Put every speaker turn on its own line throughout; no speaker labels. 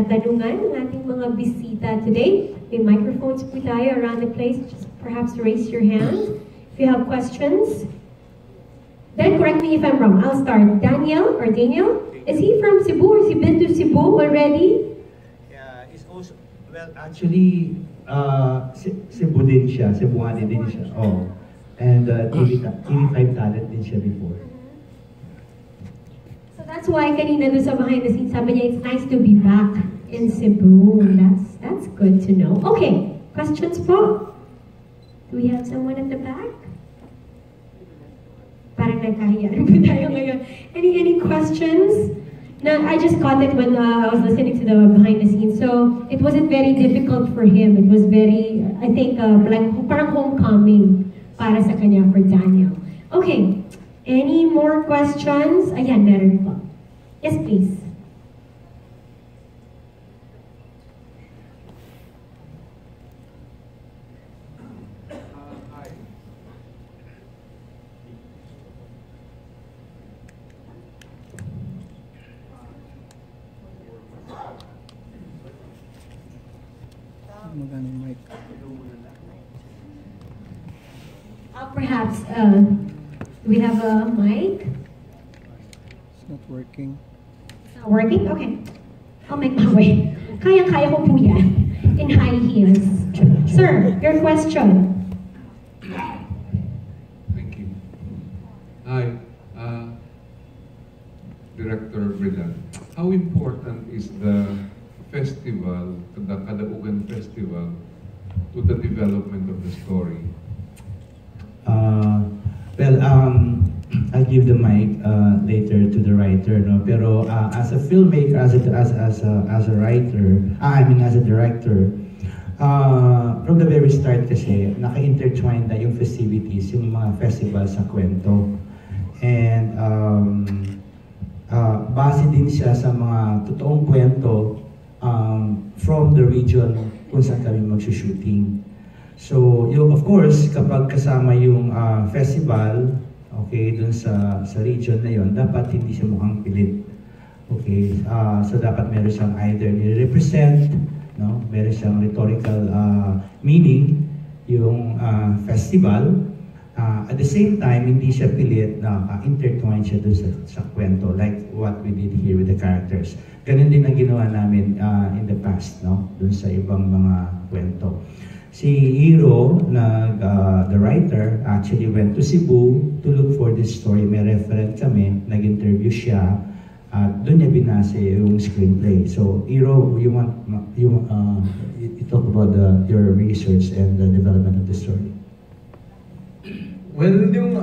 katanungan ng ating mga bisita today. May microphones po tayo around the place. Just perhaps raise your hand if you have questions. Then correct me if I'm wrong. I'll start. Daniel, is he from Cebu? Has he been to Cebu already?
Yeah, he's also, well, actually, Cebu din siya, Cebuani din siya. Oh. And TV5 talent din siya before.
So that's why kanina doon sa behind the scenes, sabi niya, it's nice to be back in Cebu. That's good to know. Okay, questions po? Do we have someone at the back? Parang nagkahiyaan po tayo ngayon. Any questions? No, I just caught it when I was listening to the behind the scenes. So it wasn't very difficult for him. It was very, I think, like parang homecoming para sa kanya for Daniel. Okay, any more questions? Ayan, meron po. Yes, please. Perhaps, do we have a mic?
It's not working.
It's not working? Okay. I'll make my way. Kaya-kaya ko po yan. In high heels. Sir, your question.
Thank you. Hi, Director Brillante. How important is the festival, the Kadaugan Festival, to the development of the story?
I'll give the mic later to the writer, no. Pero as a filmmaker, as a writer, as a director, from the very start kasi naka-intertwine na yung festivities, yung mga festivals sa kwento, and base din siya sa mga totoong kwento from the region kung saan kami mag-shooting. So, of course, kapag kasama yung festival, okay, dun sa region na yon, dapat hindi siya mukhang pilit. Okay, so dapat meron siyang either nire-represent, no? Meron siyang rhetorical meaning, yung festival. At the same time, hindi siya pilit na intertwine siya dun sa kwento, like what we did here with the characters. Ganun din ang ginawa namin in the past, no? Dun sa ibang mga kwento. Si Hiro, the writer, actually went to Cebu to look for this story. May referent kami, nag-interview siya, at doon niya binase yung screenplay. So, Hiro, you talk about your research and the development of the story.
Well, yung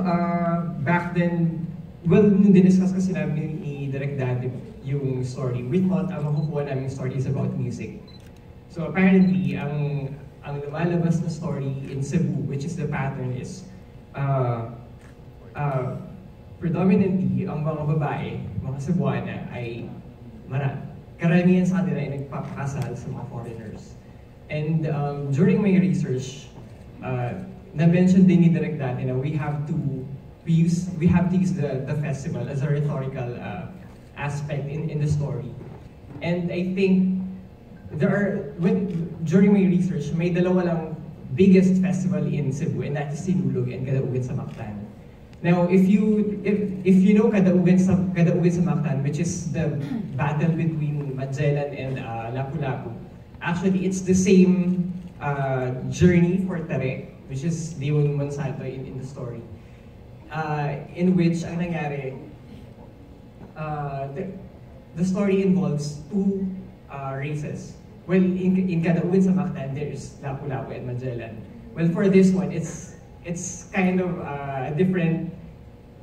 back then, nung diniscuss kasi namin ni Direk dati yung story, we thought ang makukuha namin story is about music. So apparently, ang lumalabas na story in Cebu, which is the pattern, is predominantly ang mga babae, mga Cebuana, ay karamihan sa kanila ay nagpapakasal sa mga foreigners. And during my research, na-mention din ni Direk dati na we have to use the festival as a rhetorical aspect in the story. And I think during my research, may dalawa lang biggest festival in Cebu, and that is Sinulog and Kadaugan sa Mactan. Now, if you know Kadaugan sa Mactan, which is the battle between Magellan and Lapu-Lapu, actually it's the same journey for Direk, which is Leon Monsanto in the story, in which ang nangyari, the story involves two races. Well, in Kadaugan sa Mactan, there's Lapu-Lapu and Magellan. Well, for this one, it's kind of a different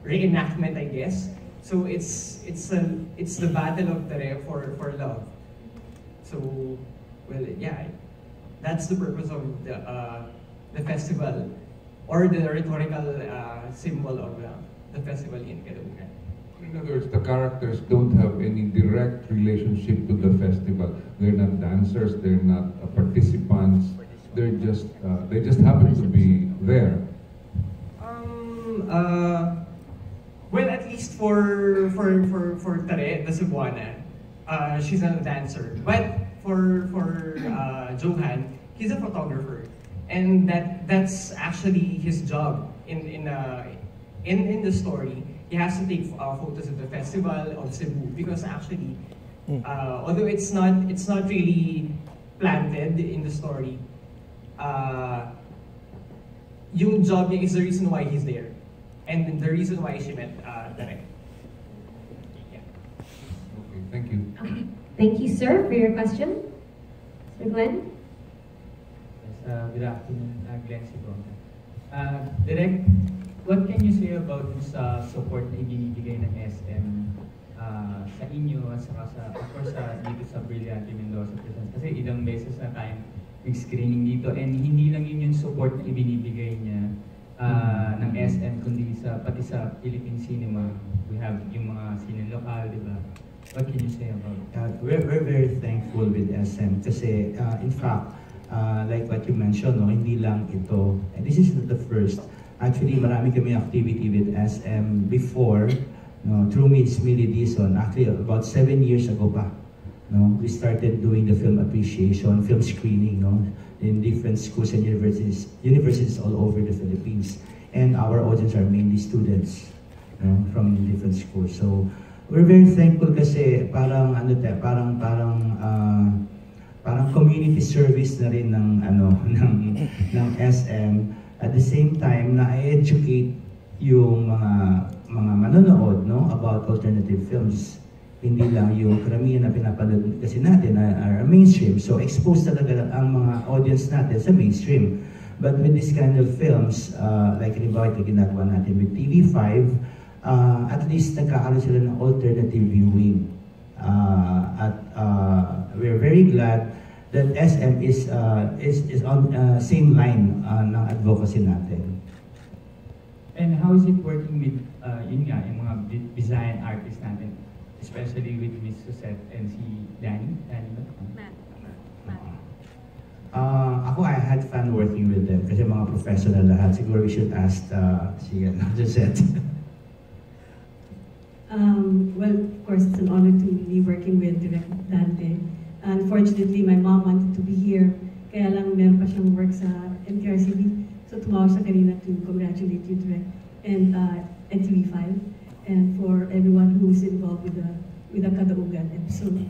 reenactment, I guess. So it's the battle of Direk for love. So, well, yeah, that's the purpose of the festival, or the rhetorical symbol of the festival in Kadaugan.
In other words, the characters don't have any direct relationship to the festival. They're not dancers, they're not participants. They just happen to be there.
Well, at least for Tare, the Cebuana, she's a dancer. But for Johan, he's a photographer, and that's actually his job in the story. He has to take photos of the festival of Cebu because actually, although it's not really planted in the story, yung job niya is the reason why he's there, and the reason why she met Direk. Yeah.
Okay, thank you.
Okay. Thank you, sir, for your question. Sir Glenn?
Yes, good afternoon, Glenn Sibron. Direk, what can you say about sa support na ibinibigay ng SM sa inyo at saka of course, dito sa Brillante Mendoza Presents? Kasi ilang beses na tayong screening dito, and hindi lang yun yung support na ibinibigay niya ng SM, kundi pati sa Philippine cinema. We have yung mga sine lokal, di ba? What can you say about it?
We're very thankful with SM kasi in fact, like what you mentioned, no, hindi lang ito. And this is not the first. Actually, marami kami activity with SM before, no, through Miss Millie Dizon. Actually, about 7 years ago pa. No, we started doing the film appreciation, film screening, no, in different schools and universities all over the Philippines. And our audience are mainly students, no, from different schools. So we're very thankful kasi parang parang community service na rin ng ng SM. At the same time, na-educate yung mga manonood, no, about alternative films. Hindi lang yung karamihan na pinapanood kasi natin are mainstream. So exposed talaga ang mga audience natin sa mainstream. But with this kind of films, like halimbawa ito ginagawa natin with TV5, at least nagkakaroon sila ng alternative viewing. We're very glad that SM is on same line ng advocacy natin.
And how is it working with yun nga, yung mga Visayan artists natin? Especially with Miss Suzette and si Danny ba?
Ako, I had fun working with them kasi mga professional lahat. Siguro we should ask si Suzette.
Well, of course, it's an honor to be working with Direk Dante. Unfortunately, my mom wanted to be here, kaya lang meron pa siyang work sa NTRCB. So tumawag siya kanina to congratulate you, Direk, and TV5. And for everyone who's involved with the Kadaugan episode.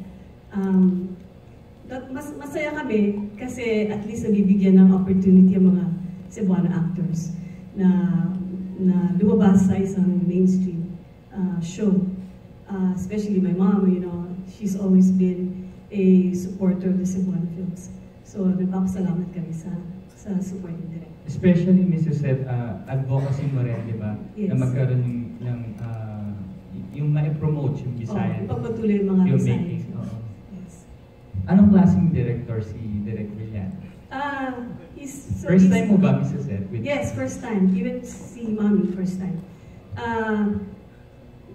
Masaya kami kasi at least nabibigyan ng opportunity ang mga Cebuano actors na lumabas sa isang mainstream show. Especially my mom, you know, she's always been a supporter of the Cebuano films. So nagpapasalamat kami sa support ni Direk.
Especially, Mrs. Seth, advocacy mo rin, di ba?
Yes.
Na magkaroon ng yung ma-promote yung Visayan.
Ipagpatuloy yung mga Visayan. Yes.
Anong klaseng director si Direk Brillante? First time mo ba, Mrs. Seth?
Yes, first time. Even si Mommy, first time.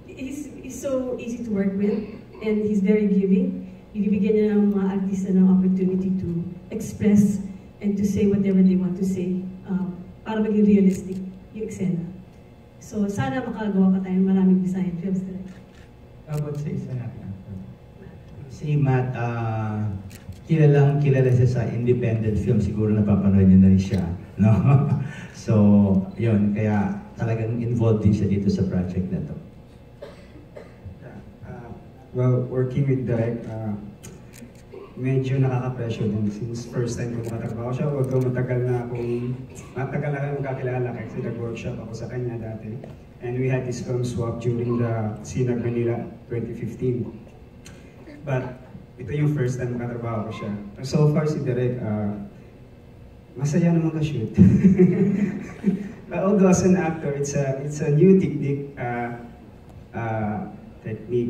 He's so easy to work with, and he's very giving. Ibibigyan niya ng mga artista ng opportunity to express and to say whatever they want to say para maging realistic yung eksena. So sana makagawa pa tayo ng maraming Visayan films talaga.
How about sa isa natin?
Si Matt, kilala siya sa independent film, siguro napapanood niyo na rin siya, no? So, yun, kaya talagang involved din siya dito sa project na to.
Well, working with Direk, medyo nakaka-pressure din since first time ko makatrabaho siya. Although matagal na kami magkakilala kasi nag-workshop ako sa kanya dati. And we had this film swap during the Sinag Manila 2015. But ito yung first time makatrabaho ko siya. So far si Direk, masaya naman ka-shoot. But although as an actor, it's a new technique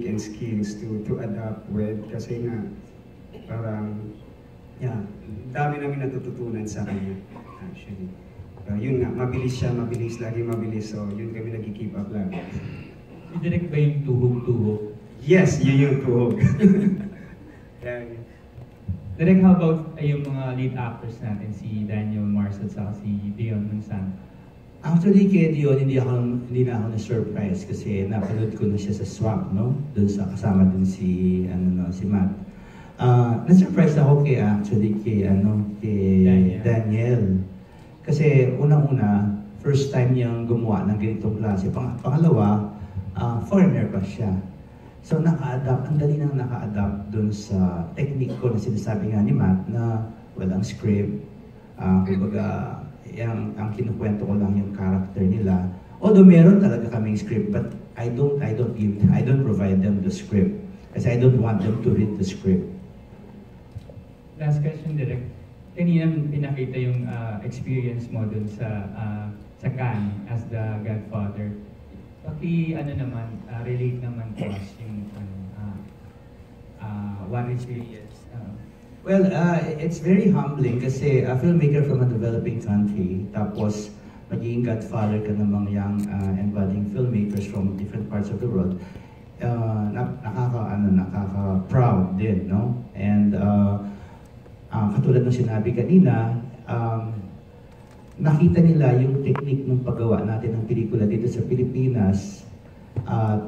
and skills to adapt with kasi nga parang dami namin natututunan sa kanya actually. Yun nga, mabilis siya, lagi mabilis, so yun kami nag-keep up lang.
Direct ba yung tuhog-tuhog?
Yes, yun yung tuhog.
Direct, how about yung mga lead actors natin, si Daniel Marsh at saka si Dion Monsanto?
Actually, kaya yun, hindi na ako na-surprise kasi napanood ko na siya sa swap, no? Doon sa kasama din si Matt. Na-surprise ako kay Daniel. Kasi unang-una, first time niyang gumawa ng ganitong klase. Pangalawa, foreigner pa siya. So ang dali nang naka-adapt doon sa technique ko na sinasabi nga ni Matt na walang script. Kumbaga, ang kinukwento ko lang yung character nila. Although meron talaga kaming script, but I don't provide them the script kasi I don't want them to read the script.
Last question, Direk. Kanina pinakita yung experience mo dun sa Cannes as the Godfather. Relate naman to us yung what experience.
Well, it's very humbling kasi a filmmaker from a developing country, tapos magiging godfather ka ng mga young and budding filmmakers from different parts of the world. Nakaka-proud din, no? And katulad ng sinabi kanina, nakita nila yung technique ng paggawa natin ng pelikula dito sa Pilipinas at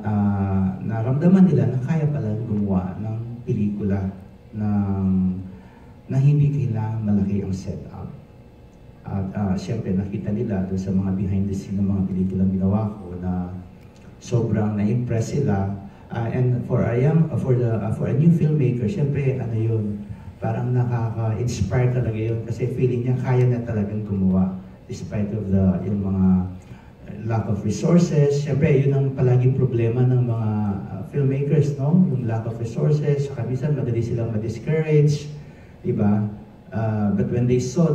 naramdaman nila na kaya palang gumawa ng pelikula na hindi kailangan malaki ang setup. At siyempre nakita nila doon sa mga behind the scene ng mga pelikulang ginawa ko na sobrang na-impress sila. And for a new filmmaker, siyempre yun, parang nakaka-inspire talaga yun kasi feeling niya kaya na talagang gumawa despite of yung mga lack of resources. Siyempre, yun ang palaging problema ng mga filmmakers, no? Yung lack of resources, saka minsan madali silang ma-discourage, di ba? But when they saw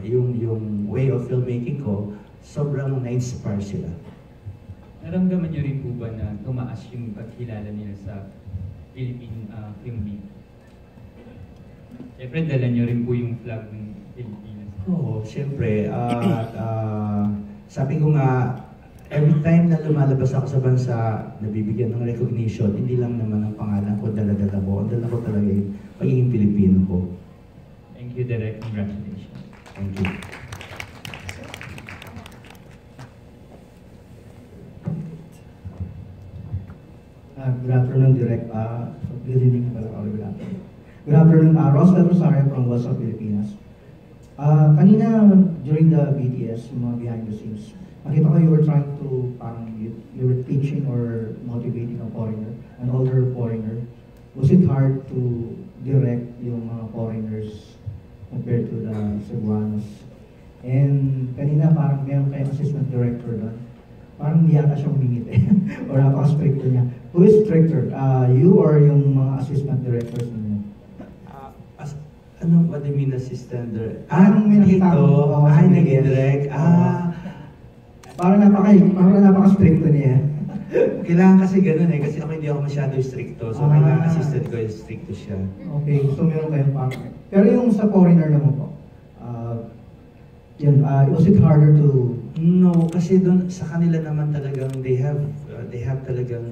yung way of filmmaking ko, sobrang na-inspire sila.
Naramdaman niyo rin po ba na tumaas yung pagkilala nila sa Philippine film beat? Siyempre, dala niyo rin po yung flag ng Pilipinas.
Oo, siyempre. Sabi ko nga, every time na lumalabas ako sa bansa, nabibigyan ng recognition, hindi lang naman ang pangalan ko, dala-dala ko. Ang dala ko talaga yung pagiging Pilipino ko.
Thank you, Direk. Congratulations.
Thank you.
Good afternoon, Direk. Good evening pala ako. Good afternoon, Roswell Rosario from Wazzup.PH. Kanina, during the BTS, yung mga behind the scenes, nakita ko you were trying to, you were teaching or motivating a foreigner, an older foreigner. Was it hard to direct yung mga foreigners compared to the Cebuanos? And kanina parang meron kayong assistant director doon. Parang hindi yata siya humingit eh. Or napaka-stricto niya. Who is stricter? You or yung mga assistant directors ninyo?
What do you mean assistant director?
May nakita ko.
Nag-direct.
Parang napaka-stricto niya.
Kailangan kasi ganun eh, kasi ako hindi ako masyado stricto. So kailangan assistant ko yung stricto siya.
Okay, so meron kayong partner. Pero yung sa foreigner naman po, was it harder to...
No, kasi doon sa kanila naman talagang they have talagang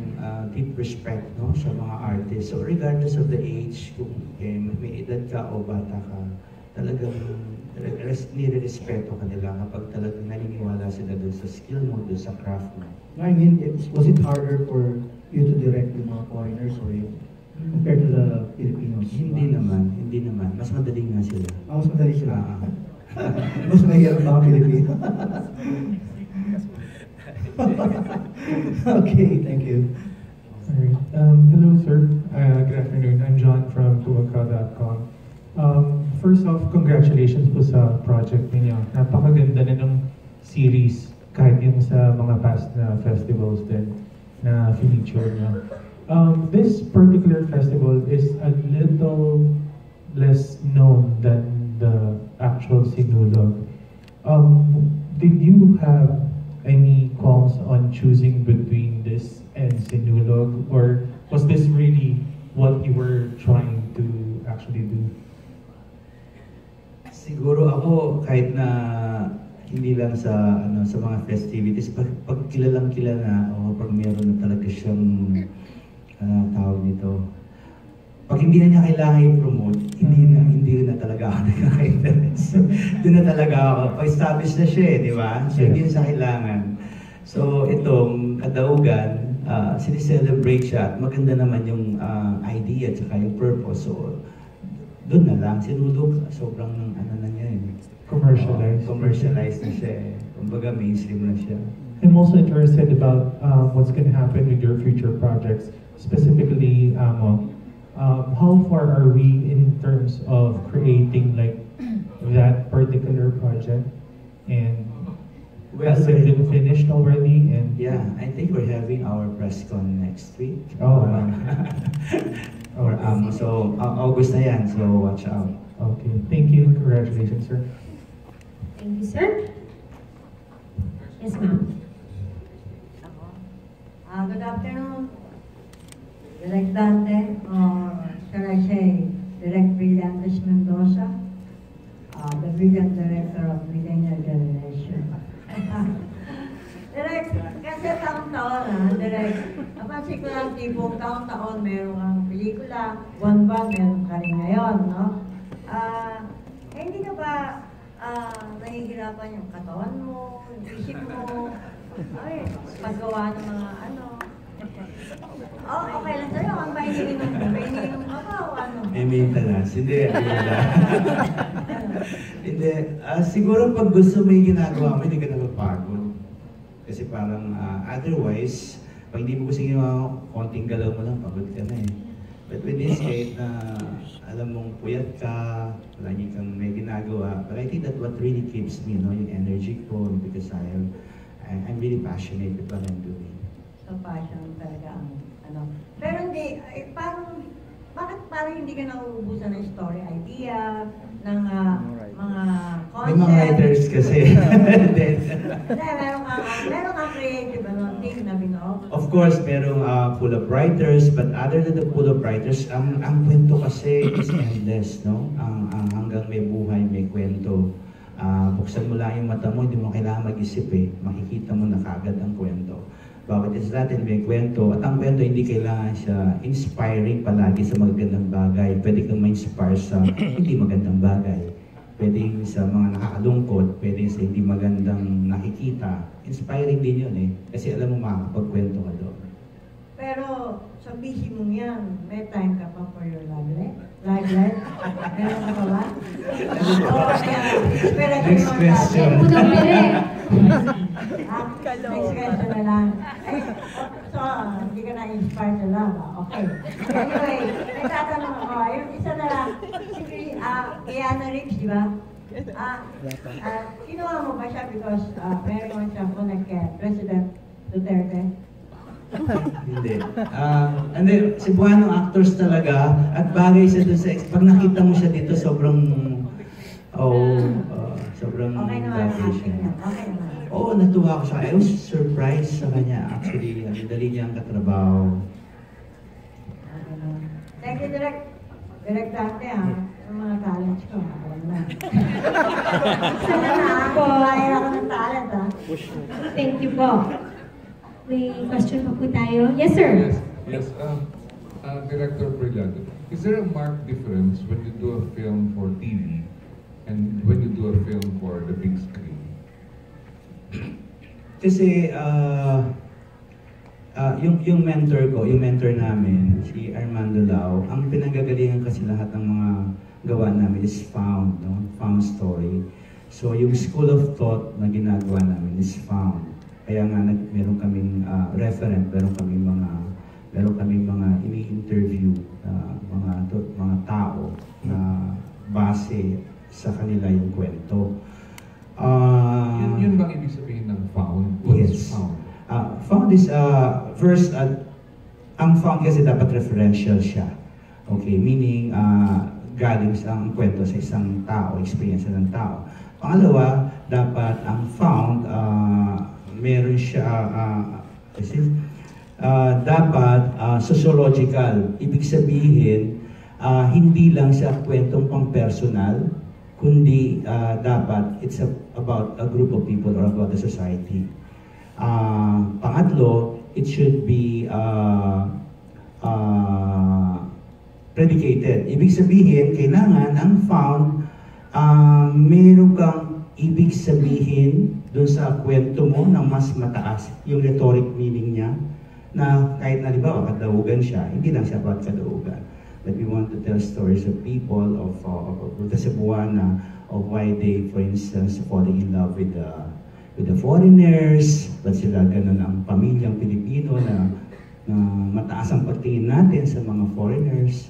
deep respect, no, sa mga artists. So regardless of the age, kung may edad ka o bata ka, talagang nire-respeto ka nila kapag talagang naniniwala sila doon sa skill mo, doon sa craft mo.
I mean, was it harder for you to direct yung mga foreigners or you compared to the Filipinos?
Hindi naman. Mas madali nga sila.
Mas madali sila. Mas mahirap mga Pilipino. Okay, thank you.
Alright. Hello, sir. Good afternoon. I'm John from Kadaugan. First off, congratulations po sa project ninyo. Napakaganda na ng series kahit yung sa mga past na festivals din na feature nyo. This particular festival is a little less known than the actual Sinulog. Did you have any qualms on choosing between this and Sinulog, or was this really what you were trying to actually do?
Siguro ako kahit na hindi lang sa mga festivities, pag kilalang kilala o pag meron na talaga siyang tawag nito, pag hindi na niya kailangan i-promote, hindi na talaga ako nagkaka-interest. Doon na talaga ako. Pag-establish na siya di ba? So, hindi na siya kailangan. So, itong Kadaugan, sinicelebrate siya at maganda naman yung idea at saka yung purpose. So, doon na lang, sinulog, sobrang na niya commercialized na siya Kumbaga mainstream na siya.
I'm also interested about what's going to happen with your future projects, specifically how far are we in terms of creating like that particular project, and has it been finished already? And
yeah, I think we're having our press con next week. So August na yan, so watch out.
Okay, thank you. Congratulations, sir.
Thank you, sir. Yes, ma'am.
Good afternoon, Direk Dante, or shall I say, Direk Brillante Mendoza, the brilliant director of Millennial Generation. Direk, kasi taon-taon Direk, napansin ko lang tipong taon-taon meron kang pelikula, buwan-buwan meron ka rin ngayon, no? Hindi ka ba nahihirapan yung katawan mo, yung isip mo, paggawa ng mga okay lang sa'yo, ang pahinginom ka ba o ano?
May maintenance, hindi. Hindi, siguro pag gusto mo yung ginagawa mo, hindi ka napapagod. Kasi parang otherwise, pag hindi mo gusto ginawa, konting galaw mo lang, pagod ka na But with this case, alam mong puyat ka, lagi kang may ginagawa. But I think that what really keeps me, yung energy ko, because I'm really passionate with what I'm doing.
So passion talaga ang Pero hindi, bakit parang hindi ka nauubusan ng story idea, ng mga concept?
May mga writers kasi.
meron kang creative team na binuo?
Of course, merong full of writers, but other than the full of writers, ang kwento kasi is endless, no? Hanggang may buhay, may kwento. Buksan mo lang yung mata mo, hindi mo kailangan mag-isip makikita mo na kagad ang kwento. Bawat isa natin may kwento, at ang kwento hindi kailangan siya inspiring palagi sa magagandang bagay. Pwede kang ma-inspire sa hindi magandang bagay. Pwede sa mga nakakalungkot, pwede sa hindi magandang nakikita. Inspiring din yun kasi alam mo makakapagkwento ka doon.
Pero sa busy mo yan, may time ka pa for your love life? Meron ka pa ba?
Next question.
Next question na lang. So, hindi ka na-inspire sa love, okay. Anyway, nagtatanong ako, yung isa na lang, si Kiana Ricks, di ba? Kinuha mo ba siya because meron siya connect kay President Duterte?
Hindi. Cebuanong actors talaga at bagay siya doon sa pag nakita mo siya dito sobrang sobrang
okay naman siya. Okay naman.
Oo, natuwa ko siya. I was surprised sa kanya actually. Dali niya ang katrabaho.
Thank you, Direk Dante yung mga talents ko. Sana po, ayaw ako ng talent
Thank you po. May question pa po tayo. Yes, sir.
Yes. Director Brillante, is there a marked difference when you do a film for TV and when you do a film for the big screen?
Kasi yung mentor namin, si Armando Lau, ang pinanggagalingan kasi lahat ng mga gawa namin is found story. So yung school of thought na ginagawa namin is found. Kaya nga meron kaming referent, meron kaming mga ini-interview mga tao na base sa kanila yung kwento.
Yun bang ibig sabihin ng found? What's found?
Found is first ang found kasi dapat referential siya. Okay, meaning galing ang kwento sa isang tao, experience ng tao. Pangalawa, dapat ang found meron siya dapat sociological. Ibig sabihin, hindi lang siya kwentong pang-personal, kundi dapat it's about a group of people or about the society. Pangatlo, it should be predicated. Ibig sabihin, kailangan ang found, meron kang ibig sabihin doon sa kwento mo ng mas mataas, yung rhetoric meaning niya, na kahit na halimbawa kadaugan siya, hindi lang siya about kadaugan. But we want to tell stories of people, of the Cebuana, of why they, for instance, falling in love with the foreigners, ba't sila ganun ang pamilyang Pilipino na mataas ang pagtingin natin sa mga foreigners.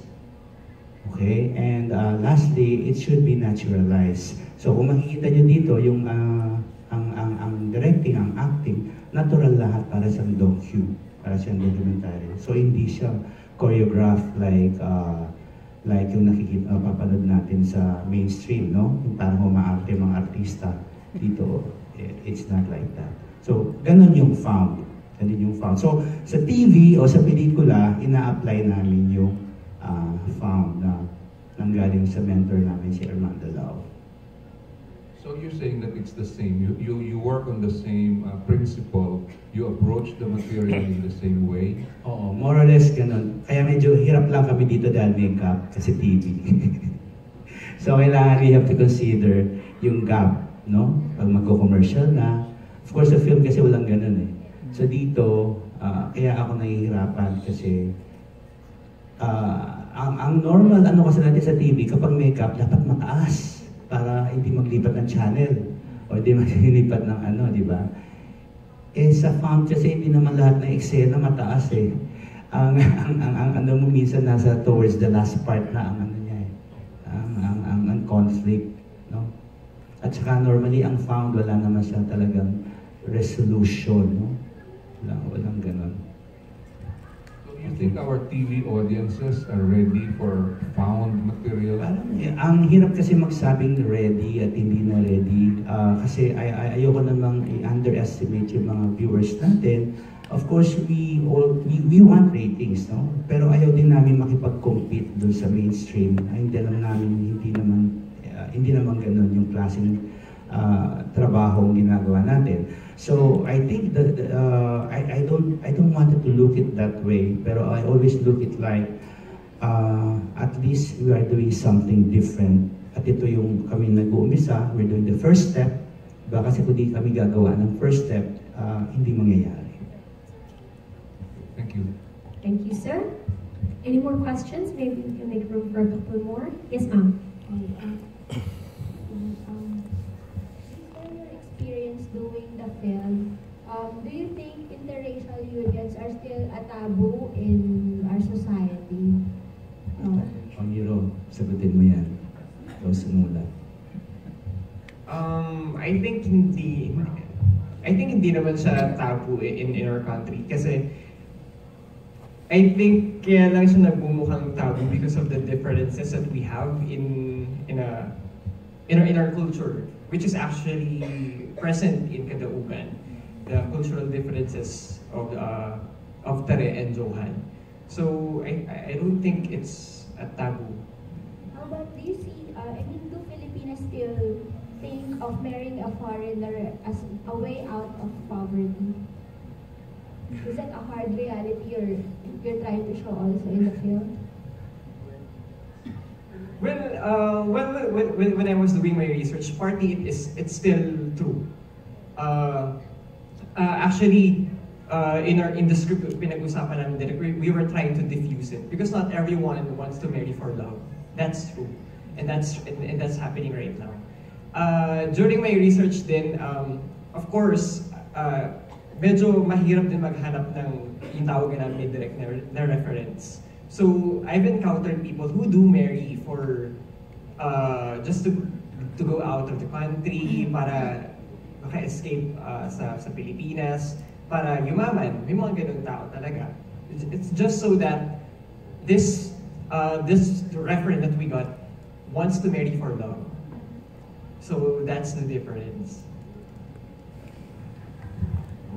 Okay, and lastly, it should be naturalized. So kung makikita nyo dito, yung ang directing, ang acting, natural lahat para sa docu, para sa documentary. So hindi siya choreographed like yung nakikita, papanood natin sa mainstream, no? Yung parang humaarte mga artista dito. It's not like that. So ganun yung found. Ganun yung found. So sa TV o sa pelikula, ina-apply namin yung found na nanggaling sa mentor namin si Armando Lau.
So you're saying that it's the same. You work on the same principle. You approach the material in the same way.
Oo, more or less ganun. Kaya medyo hirap lang kami dito dahil makeup kasi TV. So kailangan we have to consider yung gap, no? Pag magko-commercial na. Of course, sa film kasi walang ganun eh. So dito, kaya ako nahihirapan kasi ang normal ano kasi natin sa TV, kapag makeup, dapat mataas para hindi maglipat ng channel o hindi maglipat ng ano, di ba? Eh sa found kasi hindi naman lahat ng eksena mataas eh. Ang ano mo minsan nasa towards the last part na ang ano niya eh. Ang conflict, no? At saka normally ang found wala naman siya talagang resolution, no? Walang ganun.
You think our TV audiences are ready for found material?
Ang hirap kasi magsabing ready at hindi na ready. Kasi ayoko namang i-underestimate yung mga viewers natin. Of course, we want ratings, no? Pero ayaw din namin makipag-compete dun sa mainstream. Hindi naman ganun yung klaseng trabaho ang ginagawa natin. So I think that I don't want it to look it that way, pero I always look it like at least we are doing something different. At ito yung kami nag-uumpisa, we're doing the first step. Baka kasi kung di kami gagawa ng first step, hindi mangyayari.
Thank you.
Thank you, sir. Any more questions? Maybe we can make room for a couple more. Yes, ma'am.
Doing the film, do you think interracial unions are still a taboo in our society?
Pangiro, sagutin mo yan. Ikaw sumula.
I think hindi naman siya taboo in our country kasi I think kaya lang siya nagbumukhang taboo because of the differences that we have in our culture, which is actually present in Kadaugan, the cultural differences of Tare and Johan. So I don't think it's a taboo.
How about, do you see, do Filipinas still think of marrying a foreigner as a way out of poverty? Is that a hard reality you're trying to show also in the film?
Well, when I was doing my research, partly it's still true. Actually, in the script pinag-usapan namin Direk, we were trying to diffuse it because not everyone wants to marry for love. That's true, and that's happening right now. During my research, then of course, medyo mahirap din maghanap ng yung tawag namin ni Direk na reference. So I've encountered people who do marry for just to go out of the country para maka-escape sa Pilipinas, para yumaman. May mga ganun tao talaga. It's just so that this referent that we got wants to marry for love. So that's the difference.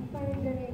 For Direk,